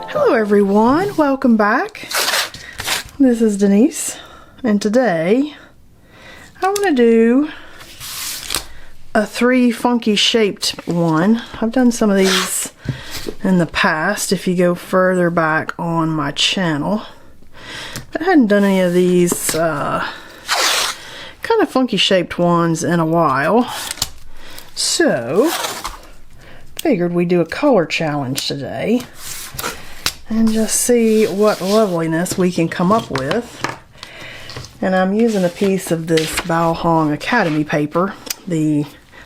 Hello everyone, welcome back. This is Denise, and today I want to do a 3 funky shaped one. I've done some of these in the past if you go further back on my channel, but I hadn't done any of these kind of funky shaped ones in a while, so figured we'd do a color challenge today and just see what loveliness we can come up with. And I'm using a piece of this Bao Hong Academy paper, the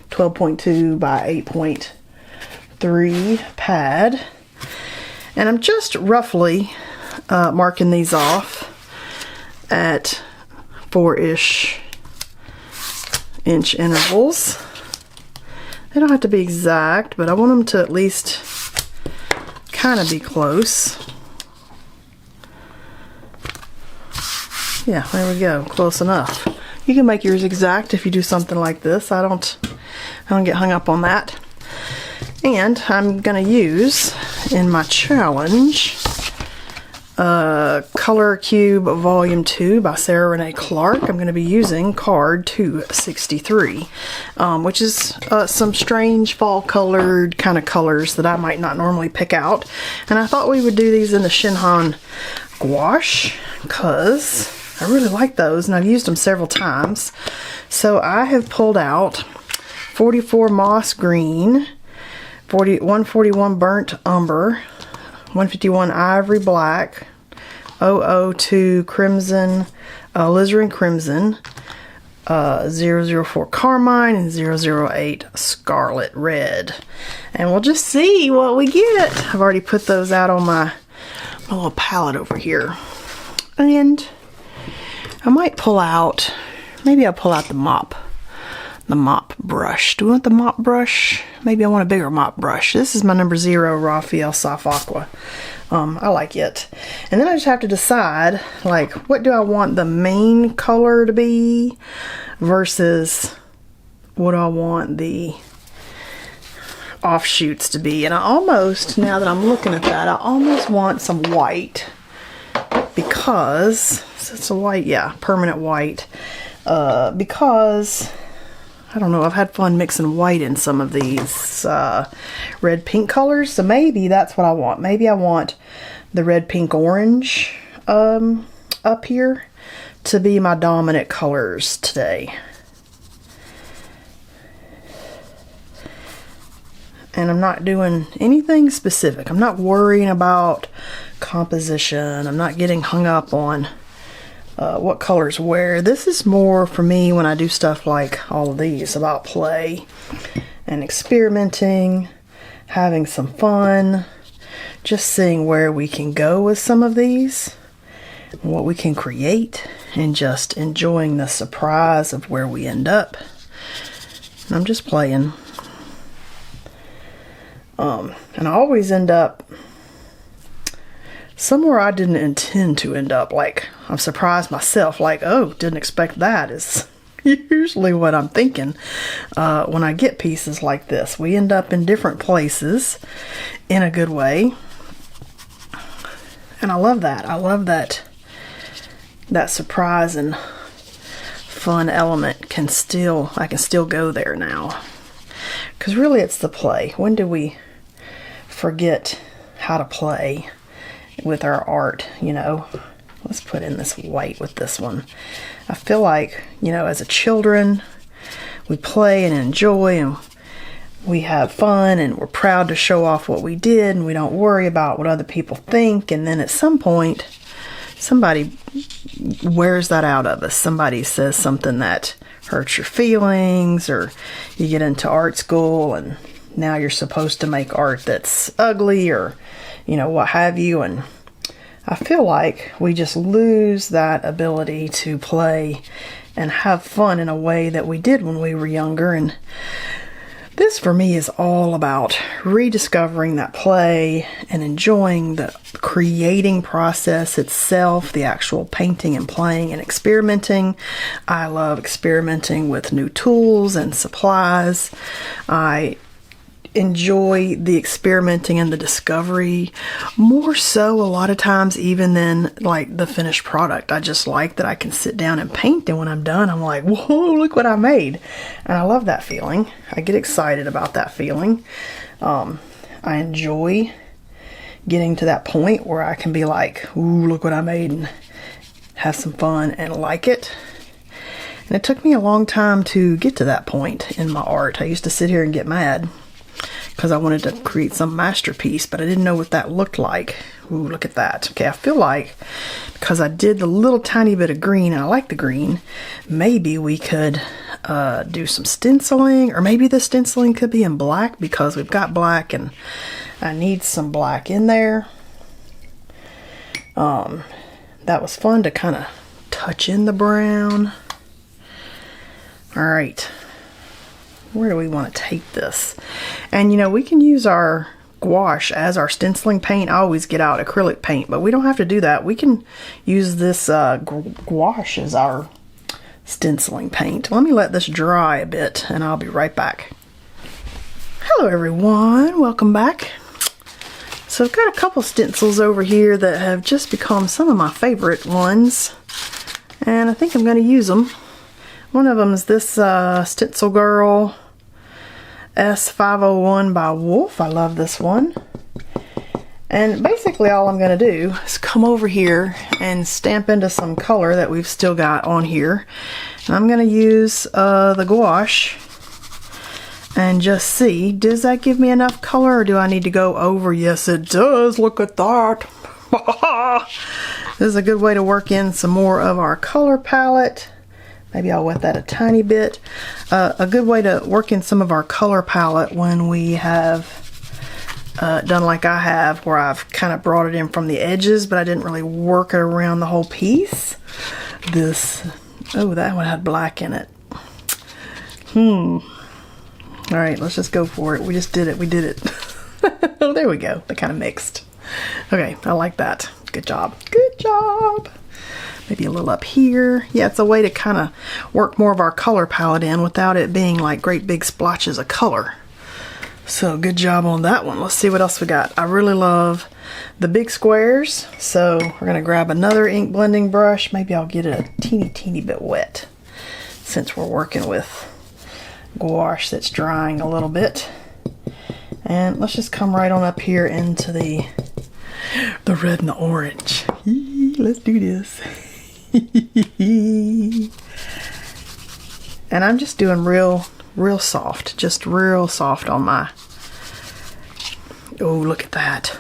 12.2 by 8.3 pad, and I'm just roughly marking these off at 4-ish inch intervals. They don't have to be exact, but I want them to at least kind of be close. Yeah, there we go, close enough. You can make yours exact if you do something like this. I don't get hung up on that. And I'm gonna use in my challenge Color Cube Volume 2 by Sarah Renee Clark. I'm going to be using card 263, which is some strange fall colored kind of colors that I might not normally pick out. And I thought we would do these in the ShinHan Gouache because I really like those and I've used them several times. So I have pulled out 44 Moss Green, 141 Burnt Umber, 151 Ivory Black, 002 Crimson, Alizarin Crimson, 004 Carmine, and 008 Scarlet Red. And we'll just see what we get. I've already put those out on my little palette over here. And I might pull out, maybe I'll pull out the mop brush. Do we want the mop brush? Maybe I want a bigger mop brush. This is my number 0 Raphael Soft Aqua. I like it. And then I just have to decide, like, what do I want the main color to be versus what do I want the offshoots to be. And I almost, now that I'm looking at that, I almost want some white because, it's a white, yeah, permanent white, because I don't know, I've had fun mixing white in some of these red pink colors, so maybe that's what I want. Maybe I want the red pink orange up here to be my dominant colors today. And I'm not doing anything specific. I'm not worrying about composition. I'm not getting hung up on what colors where. This is more for me when I do stuff like all of these, about play and experimenting, having some fun, just seeing where we can go with some of these, what we can create, and just enjoying the surprise of where we end up. And I'm just playing. And I always end up somewhere I didn't intend to end up. Like, I'm surprised myself, like, oh, didn't expect that, is usually what I'm thinking when I get pieces like this. We end up in different places in a good way. And I love that. I love that surprise and fun element I can still go there now. Because really it's the play. When do we forget how to play with our art, you know? Let's put in this white with this one. I feel like, you know, as a children, we play and enjoy and we have fun and we're proud to show off what we did and we don't worry about what other people think. And then at some point, somebody wears that out of us. Somebody says something that hurts your feelings, or you get into art school and now you're supposed to make art that's ugly, or, you know, what have you. And I feel like we just lose that ability to play and have fun in a way that we did when we were younger. And This for me is all about rediscovering that play and enjoying the creating process itself, the actual painting and playing and experimenting. I love experimenting with new tools and supplies. I enjoy the experimenting and the discovery more so a lot of times even than like the finished product. I just like that I can sit down and paint, and when I'm done I'm like, whoa, look what I made. And I love that feeling. I get excited about that feeling. I enjoy getting to that point where I can be like, ooh, look what I made, and have some fun and like it. And it took me a long time to get to that point in my art. I used to sit here and get mad because I wanted to create some masterpiece, but I didn't know what that looked like. Ooh, look at that. Okay, I feel like because I did the little tiny bit of green, and I like the green, maybe we could do some stenciling, or maybe the stenciling could be in black because we've got black and I need some black in there. That was fun to kind of touch in the brown. All right. Where do we want to take this? And you know, we can use our gouache as our stenciling paint. I always get out acrylic paint, but we don't have to do that. We can use this gouache as our stenciling paint. Let me let this dry a bit and I'll be right back. Hello everyone, welcome back. So I've got a couple stencils over here that have just become some of my favorite ones, and I think I'm going to use them. One of them is this Stencil Girl S501 by Wolf. I love this one. And basically all I'm going to do is come over here and stamp into some color that we've still got on here. And I'm going to use the gouache and just see, does that give me enough color, or do I need to go over? Yes, it does. Look at that. This is a good way to work in some more of our color palette. Maybe I'll wet that a tiny bit. A good way to work in some of our color palette when we have done like I have, where I've kind of brought it in from the edges, but I didn't really work it around the whole piece. This, oh, that one had black in it. All right, let's just go for it. We just did it. We did it. Oh, there we go. They kind of mixed. Okay, I like that. Good job. Good job. Maybe a little up here. Yeah, it's a way to kind of work more of our color palette in without it being like great big splotches of color. So good job on that one. Let's see what else we got. I really love the big squares. So we're gonna grab another ink blending brush. Maybe I'll get it a teeny bit wet since we're working with gouache that's drying a little bit. And let's just come right on up here into the red and the orange. Let's do this. And I'm just doing real soft, just real soft on my, oh, look at that.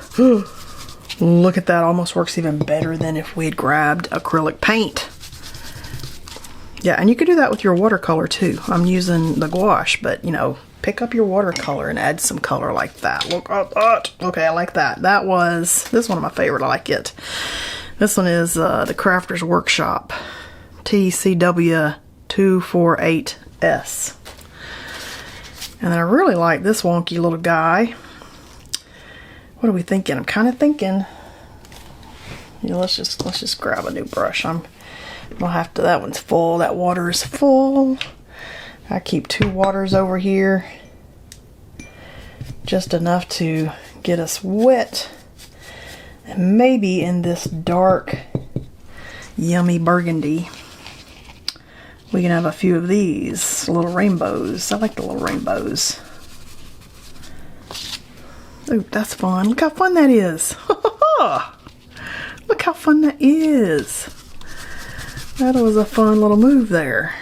Look at that, almost works even better than if we had grabbed acrylic paint. Yeah, and you could do that with your watercolor too. I'm using the gouache, but you know, pick up your watercolor and add some color like that. Look at that. Okay, I like that. This is one of my favorite. I like it. This one is the Crafter's Workshop TCW248S. And then I really like this wonky little guy. What are we thinking? I'm kind of thinking, you know, let's just grab a new brush. I'm gonna have to, that one's full. That water is full. I keep 2 waters over here. Just enough to get us wet. And maybe in this dark, yummy burgundy, we can have a few of these little rainbows. I like the little rainbows. Oh, that's fun. Look how fun that is. Look how fun that is. That was a fun little move there.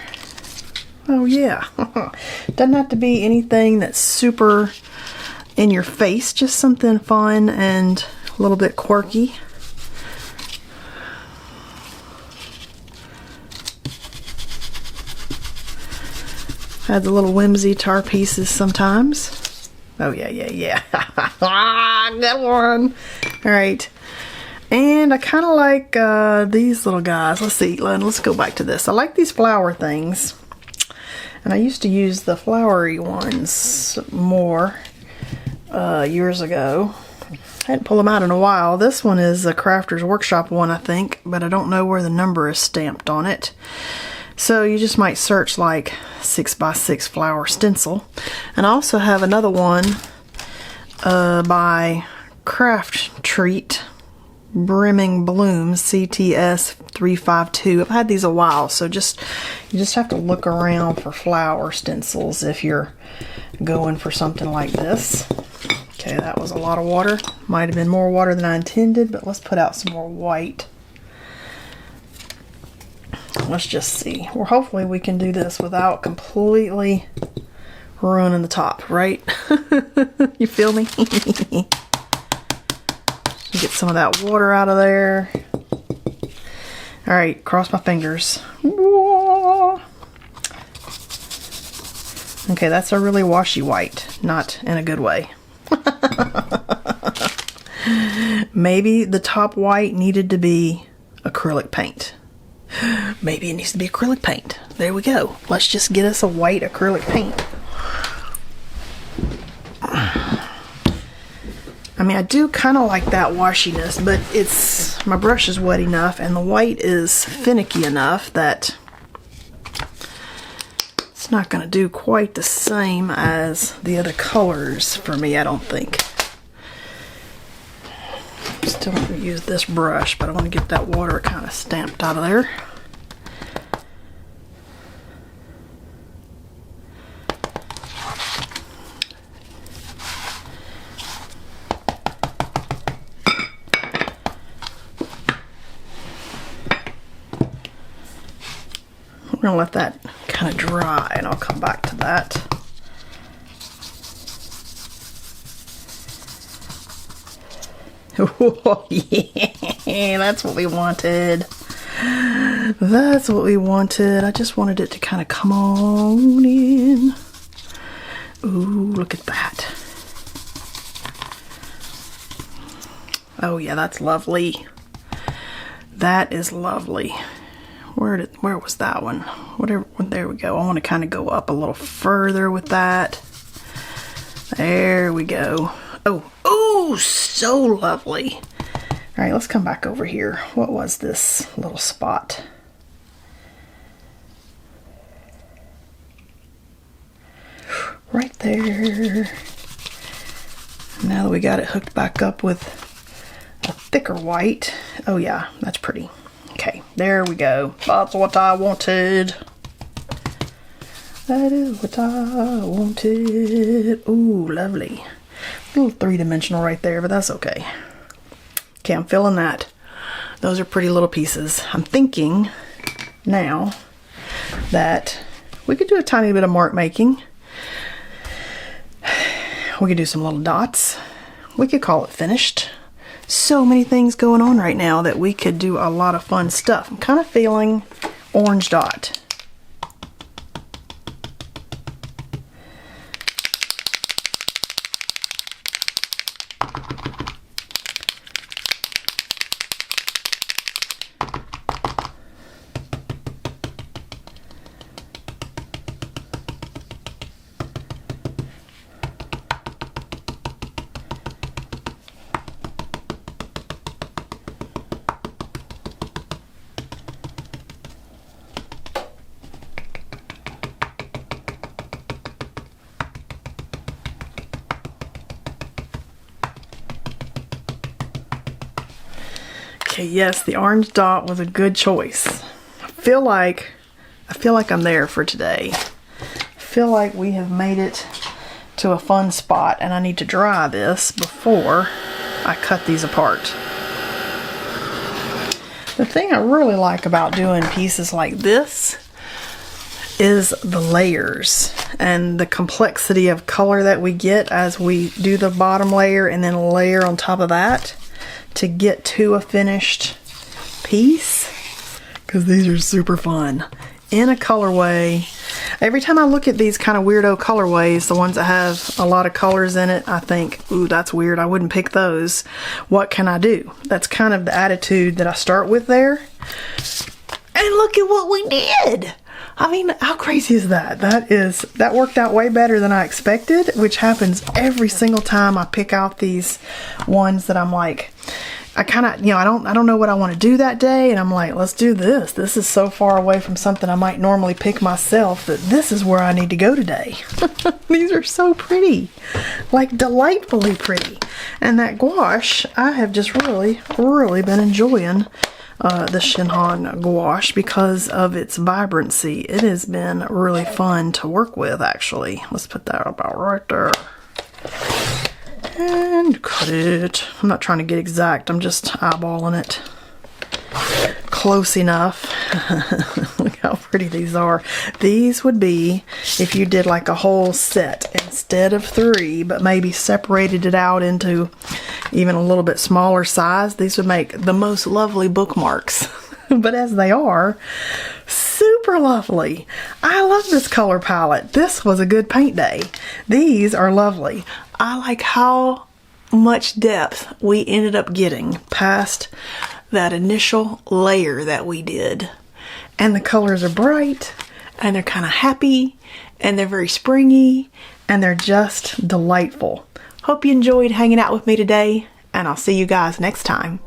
Oh yeah. Doesn't have to be anything that's super in your face, just something fun and a little bit quirky. Add the little whimsy to our pieces sometimes. Oh yeah. Good one. Alright. And I kind of like these little guys. Let's see. Let's go back to this. I like these flower things. And I used to use the flowery ones more years ago. I hadn't pulled them out in a while. This one is a Crafter's Workshop one, I think, but I don't know where the number is stamped on it. So you just might search like 6x6 flower stencil. And I also have another one by Craft Treat, Brimming Blooms, CTS 352. I've had these a while, so you just have to look around for flower stencils if you're going for something like this. Okay, that was a lot of water. Might have been more water than I intended, but let's put out some more white. Let's just see. Well, hopefully we can do this without completely ruining the top, right? You feel me? Get some of that water out of there. All right, cross my fingers. Okay, that's a really washy white, not in a good way. Maybe the top white needed to be acrylic paint. Maybe it needs to be acrylic paint. There we go. Let's just get us a white acrylic paint. I mean, I do kind of like that washiness, but my brush is wet enough and the white is finicky enough that it's not going to do quite the same as the other colors for me, I don't think. Still going to use this brush, but I want to get that water kind of stamped out of there. We're going to let that kind of dry and I'll come back to that. Oh, yeah, that's what we wanted. That's what we wanted. I just wanted it to kind of come on in. Ooh, look at that. Oh yeah, that's lovely. That is lovely. Where was that one? Whatever. There we go. I want to kind of go up a little further with that. There we go. Oh, so lovely. All right, let's come back over here. What was this little spot? Right there. Now that we got it hooked back up with a thicker white. Oh yeah, that's pretty. Okay, there we go. That's what I wanted. That is what I wanted. Ooh, lovely. A little three-dimensional right there, but that's okay. Okay, I'm feeling that. Those are pretty little pieces. I'm thinking now that we could do a tiny bit of mark making. We could do some little dots. We could call it finished. So many things going on right now that we could do a lot of fun stuff. I'm kind of feeling orange dot. Okay, yes, the orange dot was a good choice. I feel like I'm there for today. I feel like we have made it to a fun spot, and I need to dry this before I cut these apart. The thing I really like about doing pieces like this is the layers and the complexity of color that we get as we do the bottom layer and then layer on top of that to get to a finished piece, because these are super fun in a colorway. Every time I look at these kind of weirdo colorways, the ones that have a lot of colors in it, I think, ooh, that's weird, I wouldn't pick those. What can I do? That's kind of the attitude that I start with there. And look at what we did. I mean, how crazy is that? That worked out way better than I expected, which happens every single time I pick out these ones that I'm like, I kind of, I don't know what I want to do that day, and I'm like, let's do this. This is so far away from something I might normally pick myself that this is where I need to go today. These are so pretty, like delightfully pretty. And that gouache, I have just really, really been enjoying the ShinHan gouache because of its vibrancy. It has been really fun to work with, actually. Let's put that about right there. And cut it. I'm not trying to get exact, I'm just eyeballing it. Close enough. Look how pretty these are. These would be if you did like a whole set instead of 3, but maybe separated it out into even a little bit smaller size. These would make the most lovely bookmarks. But as they are, super lovely. I love this color palette. This was a good paint day. These are lovely. I like how much depth we ended up getting past that initial layer that we did. And the colors are bright, and they're kind of happy, and they're very springy, and they're just delightful. Hope you enjoyed hanging out with me today, and I'll see you guys next time.